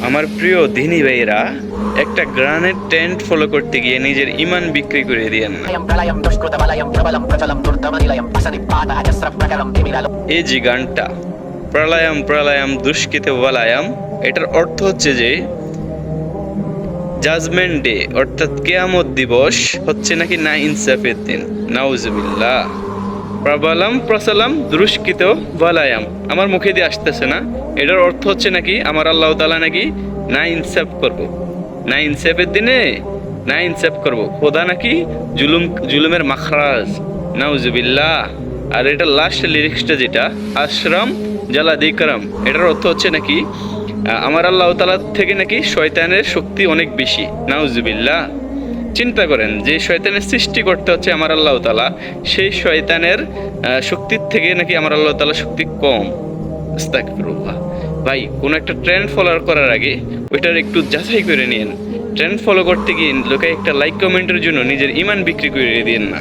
আমার প্রিয় দিনী ভাইরা, একটা গ্রানের ট্রেন্ড ফলো করতে গিয়ে নিজের ইমান বিক্রি করে দিয়েন না। এই যে গানটা প্রলয়ম প্রলয়ম দুষ্কৃতে বলায়াম, এটার অর্থ হচ্ছে যে জাজমেন্ট ডে অর্থাৎ কেয়ামত দিবস হচ্ছে নাকি না ইনসাফের দিন। নাউজুবিল্লাহ। প্রবলম প্রসলম দুষ্কৃত বলায়াম আমার মুখে দিয়ে আসতেছে না, এটার অর্থ হচ্ছে নাকি আমার আল্লাহ তাআলা নাকি না ইনসাফ করব, না ইনসাফের দিনে না ইনসাফ করব, খোদা নাকি জুলুমের মাখরাজ। নাউজুবিল্লাহ। আর এটা লাস্ট লিরিক্সটা যেটা আশরাম জালা দিকরাম, এটার অর্থ হচ্ছে নাকি আমার আল্লাহ তাআলা থেকে নাকি শয়তানের শক্তি অনেক বেশি। নাউজুবিল্লাহ। চিন্তা করেন, যে শয়তানের সৃষ্টি করতে হচ্ছে আমার আল্লাহ তাআলা, সেই শয়তানের শক্তির থেকে নাকি আমার আল্লাহ তাআলা শক্তি কম। আস্তাগফিরুল্লাহ। ভাই, কোনো একটা ট্রেন্ড ফলো করার আগে ওইটার একটু যাচাই করে নিন। ট্রেন্ড ফলো করতে গিয়ে লোকে একটা লাইক কমেন্টের জন্য নিজের ইমান বিক্রি করে দিয়েন না।